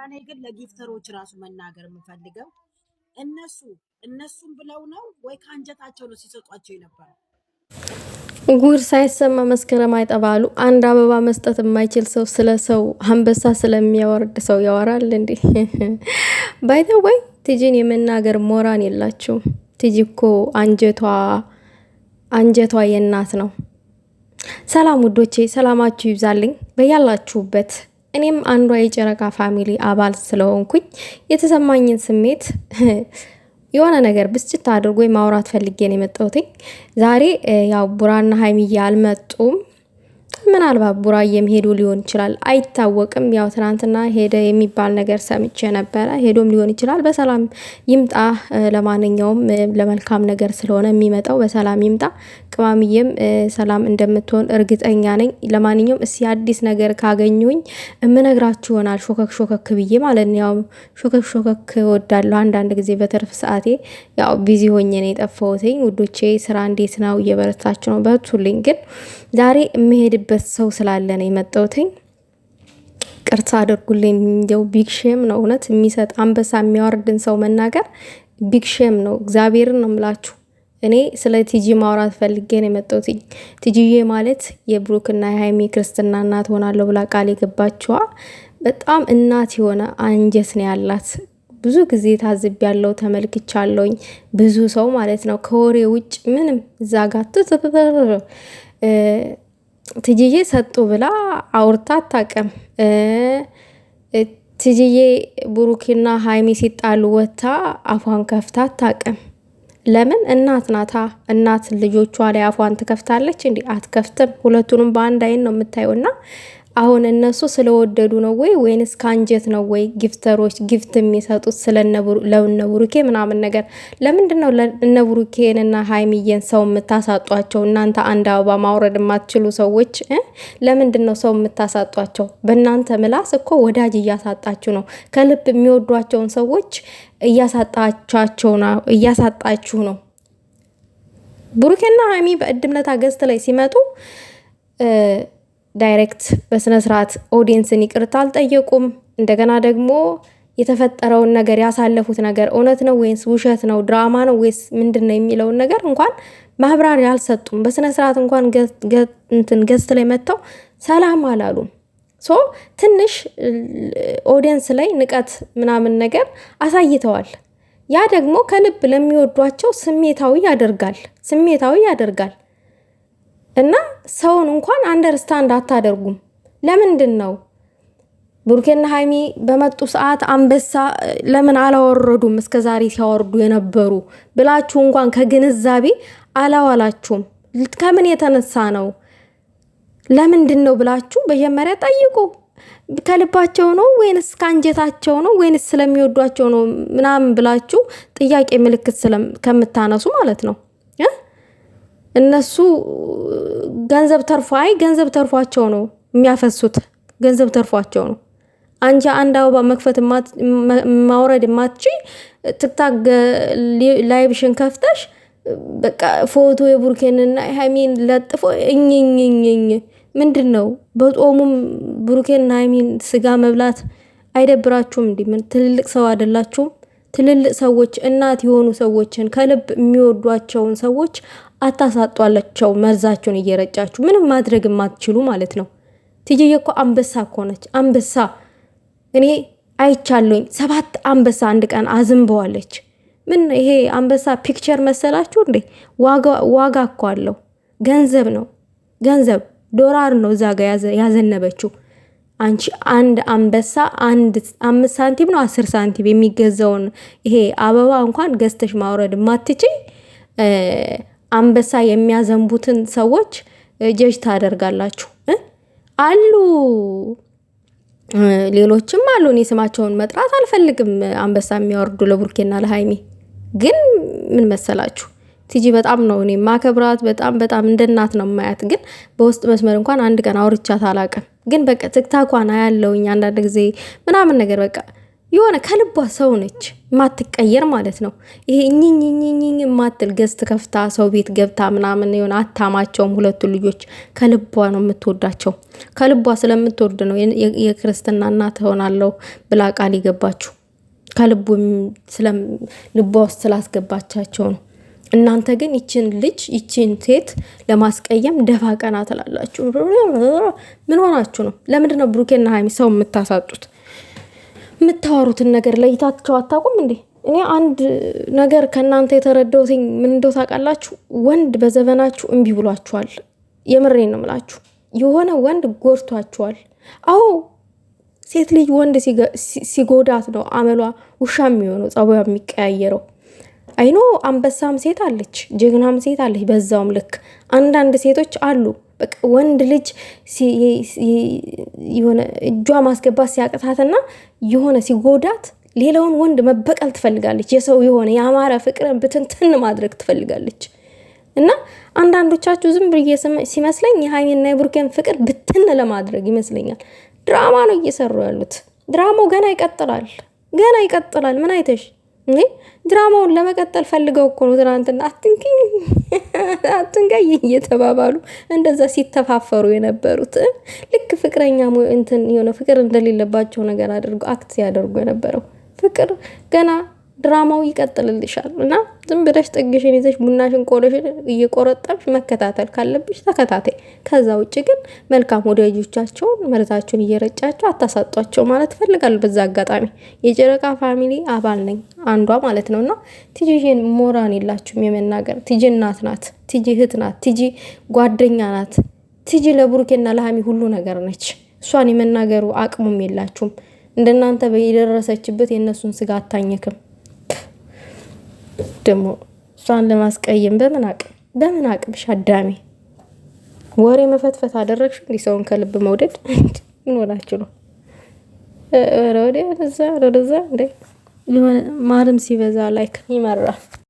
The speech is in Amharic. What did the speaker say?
እኔ ግን ለጊፍተሮች ራሱ መናገር የምፈልገው እነሱም ብለው ነው ወይ ከአንጀታቸው ነው ሲሰጧቸው የነበረው? ጉድ ሳይሰማ መስከረም አይጠባሉ። አንድ አበባ መስጠት የማይችል ሰው ስለ ሰው አንበሳ ስለሚያወርድ ሰው ያወራል እንዴ? ባይተ ወይ ቲጂን የመናገር ሞራን የላችሁ። ቲጂ እኮ አንጀቷ የእናት ነው። ሰላም ውዶቼ፣ ሰላማችሁ ይብዛልኝ በያላችሁበት። እኔም አንዷ የጨረቃ ፋሚሊ አባል ስለሆንኩኝ የተሰማኝን ስሜት የሆነ ነገር ብስጭት አድርጎ ማውራት ፈልጌ ነው የመጣሁት። ዛሬ ያው ቡራና ሀይሚዬ አልመጡም። ምናልባት ቡራዬም ሄዶ ሊሆን ይችላል፣ አይታወቅም። ያው ትናንትና ሄደ የሚባል ነገር ሰምቼ ነበረ። ሄዶም ሊሆን ይችላል። በሰላም ይምጣ። ለማንኛውም ለመልካም ነገር ስለሆነ የሚመጣው በሰላም ይምጣ። ቅማምዬም ሰላም እንደምትሆን እርግጠኛ ነኝ። ለማንኛውም እስኪ አዲስ ነገር ካገኙኝ እምነግራችሁ ይሆናል። ሾከክ ሾከክ ብዬ ማለት ነው። ያው ሾከክ ሾከክ እወዳለሁ አንዳንድ ጊዜ በትርፍ ሰዓቴ። ያው ቢዚ ሆኜ ነው የጠፋሁትኝ ውዶቼ። ስራ እንዴት ነው? እየበረታችሁ ነው? በርቱልኝ። ግን ዛሬ የምሄድበት ሰው ስላለ ነው የመጣሁትኝ። ቅርታ አድርጉልኝ። እንደው ቢግ ሼም ነው እውነት። የሚሰጥ አንበሳ የሚያወርድን ሰው መናገር ቢግ ሼም ነው። እግዚአብሔርን ነው የምላችሁ። እኔ ስለ ቲጂ ማውራት ፈልጌ ነው የመጣሁትኝ። ቲጂዬ ማለት የብሩክና የሀይሚ ክርስትና እናት ሆናለሁ ብላ ቃል የገባችዋ በጣም እናት የሆነ አንጀት ነው ያላት። ብዙ ጊዜ ታዝብ ያለው ተመልክቻለሁኝ። ብዙ ሰው ማለት ነው ከወሬ ውጭ ምንም እዛ ጋር ትጂዬ ሰጡ ብላ አውርታ አታውቅም። ትጂዬ ብሩክና ሀይሚ ሲጣሉ ወታ አፏን ከፍታ አታውቅም። ለምን? እናት ናታ። እናት ልጆቿ ላይ አፏን ትከፍታለች እንዴ? አትከፍትም። ሁለቱንም በአንድ አይን ነው የምታየውና አሁን እነሱ ስለወደዱ ነው ወይንስ ካንጀት ነው ጊፍተሮች ጊፍት የሚሰጡት ለእነ ብሩኬ ምናምን ነገር? ለምንድነው እነ ብሩኬንና ሀይሚዬን ሰው የምታሳጧቸው? እናንተ አንድ አበባ ማውረድ የማትችሉ ሰዎች ለምንድነው ሰው የምታሳጧቸው? በእናንተ ምላስ እኮ ወዳጅ እያሳጣችሁ ነው። ከልብ የሚወዷቸውን ሰዎች እያሳጣችሁ ነው። ብሩኬና ሀይሚ በእድምነታ ገዝት ላይ ሲመጡ ዳይሬክት በስነ ስርዓት ኦዲየንስን ይቅርታ አልጠየቁም። እንደገና ደግሞ የተፈጠረውን ነገር ያሳለፉት ነገር እውነት ነው ወይስ ውሸት ነው፣ ድራማ ነው ወይስ ምንድነው የሚለውን ነገር እንኳን ማብራሪያ አልሰጡም። በስነ ስርዓት እንኳን ገዝት ላይ መጥተው ሰላም አላሉም። ትንሽ ኦዲየንስ ላይ ንቀት ምናምን ነገር አሳይተዋል። ያ ደግሞ ከልብ ለሚወዷቸው ስሜታዊ ያደርጋል። እና ሰውን እንኳን አንደርስታንድ አታደርጉም። ለምንድን ነው ብሩኬና ሀይሚ በመጡ ሰዓት አንበሳ ለምን አላወረዱም? እስከዛሬ ሲያወርዱ የነበሩ ብላችሁ እንኳን ከግንዛቤ አላዋላችሁም። ከምን የተነሳ ነው? ለምንድን ነው ብላችሁ መጀመሪያ ጠይቁ። ከልባቸው ነው ወይንስ ካንጀታቸው ነው ወይንስ ስለሚወዷቸው ነው ምናምን ብላችሁ ጥያቄ ምልክት ከምታነሱ ማለት ነው። እነሱ ገንዘብ ተርፏቸው ነው የሚያፈሱት። ገንዘብ ተርፏቸው ነው። አንቺ አንድ አበባ መክፈት ማውረድ ማትቺ ትክታክ ላይብሽን ከፍተሽ በቃ ፎቶ የብሩኬንና ሃይሚን ለጥፎ እኝኝኝኝ ምንድነው? በጦሙም ብሩኬንና ሃይሚን ስጋ መብላት አይደብራችሁም እንዴ? ምን ትልልቅ ሰው አይደላችሁም? ትልልቅ ሰዎች እናት የሆኑ ሰዎችን ከልብ የሚወዷቸውን ሰዎች አታሳጧላቸው። መርዛቸውን እየረጫችሁ ምንም ማድረግ የማትችሉ ማለት ነው። ቲጂዬ እኮ አንበሳ እኮ ነች። አንበሳ እኔ አይቻለኝ። 7 አንበሳ አንድ ቀን አዝንበዋለች። ምን ይሄ አንበሳ ፒክቸር መሰላችሁ እንዴ? ዋጋ እኮ አለው። ገንዘብ ነው። ገንዘብ ዶላር ነው እዛ ጋር ያዘነበችው። አንቺ አንድ አንበሳ 5 ሳንቲም ነው 10 ሳንቲም የሚገዛውን ይሄ አበባ እንኳን ገዝተሽ ማውረድ ማትችይ አንበሳ የሚያዘንቡትን ሰዎች ጀጅ ታደርጋላችሁ። አሉ ሌሎችም አሉ። እኔ ስማቸውን መጥራት አልፈልግም። አንበሳ የሚያወርዱ ለብሩኬና ለሃይሚ ግን ምን መሰላችሁ? ቲጂ በጣም ነው እኔ ማከብራት። በጣም እንደ እናት ነው ማያት። ግን በውስጥ መስመር እንኳን አንድ ቀን አውርቻት አላውቅም። ግን በቃ ትክታኳን አያለውኝ አንዳንድ ጊዜ ምናምን ነገር በቃ የሆነ ከልቧ ሰው ነች ማትቀየር ማለት ነው። ይሄ እኝኝኝኝኝ ማትል ገዝት ከፍታ ሰው ቤት ገብታ ምናምን የሆነ አታማቸውም። ሁለቱ ልጆች ከልቧ ነው የምትወዳቸው። ከልቧ ስለምትወድ ነው የክርስትና እናት ሆናለሁ ብላ ቃል ይገባችሁ። ከልቡ ልቧ ውስጥ ስላስገባቻቸው ነው። እናንተ ግን ይችን ልጅ ይችን ሴት ለማስቀየም ደፋ ቀና ትላላችሁ። ምን ሆናችሁ ነው? ለምንድን ነው ብሩኬና ሀይሚ ሰው የምታሳጡት? የምታወሩትን ነገር ለይታችሁ አታውቁም እንዴ? እኔ አንድ ነገር ከእናንተ የተረዳሁት ምን እንደው ታውቃላችሁ? ወንድ በዘመናችሁ እምቢ ብሏችኋል። የምሬን ነው የምላችሁ። የሆነ ወንድ ጎድቷችኋል። አዎ ሴት ልጅ ወንድ ሲጎዳት ነው አመሏ ውሻ የሚሆነው፣ ጸባዩ የሚቀያየረው። አይኖ አንበሳም ሴት አለች፣ ጀግናም ሴት አለች። በዛውም ልክ አንዳንድ ሴቶች አሉ በቃ ወንድ ልጅ የሆነ እጇ ማስገባት ሲያቅታትና የሆነ ሲጎዳት ሌላውን ወንድ መበቀል ትፈልጋለች። የሰው የሆነ ያማረ ፍቅርን ብትንትን ማድረግ ትፈልጋለች። እና አንዳንዶቻችሁ ዝም ብዬ ሲመስለኝ የሀይሚና የብሩኬን ፍቅር ብትን ለማድረግ ይመስለኛል። ድራማ ነው እየሰሩ ያሉት። ድራማው ገና ይቀጥላል። ምን አይተሽ ድራማውን ለመቀጠል ፈልገው እኮ ነው። ትናንትና አትንቀይ እየተባባሉ እንደዛ ሲተፋፈሩ የነበሩት ልክ ፍቅረኛ እንትን የሆነ ፍቅር እንደሌለባቸው ነገር አድርጎ አክት ሲያደርጉ የነበረው ፍቅር ገና ድራማው ይቀጥልልሻል። እና ዝም ብለሽ ጥግሽን ይዘሽ ቡናሽን ቆሎሽን እየቆረጠምሽ መከታተል ካለብሽ ተከታታይ። ከዛ ውጭ ግን መልካም ወዳጆቻቸውን መርዛቸውን እየረጫቸው አታሳጧቸው ማለት እፈልጋለሁ። በዛ አጋጣሚ የጨረቃ ፋሚሊ አባል ነኝ አንዷ ማለት ነውና ቲጂን ሞራን የላችሁም የመናገር። ቲጂ እናት ናት፣ ቲጂ እህት ናት፣ ቲጂ ጓደኛ ናት። ቲጂ ለብሩኬና ለሀሚ ሁሉ ነገር ነች። እሷን የመናገሩ አቅሙም የላችሁም። እንደናንተ በየደረሰችበት የእነሱን ስጋ አታኝክም። ደግሞ እሷን ለማስቀየም በምን አቅም ሻዳሜ ወሬ መፈትፈት አደረግሽ? እንዲህ ሰውን ከልብ መውደድ ምን ሆናችሁ ነው? ወደዛ እንደ ማርም ሲበዛ ላይክ ይመራል።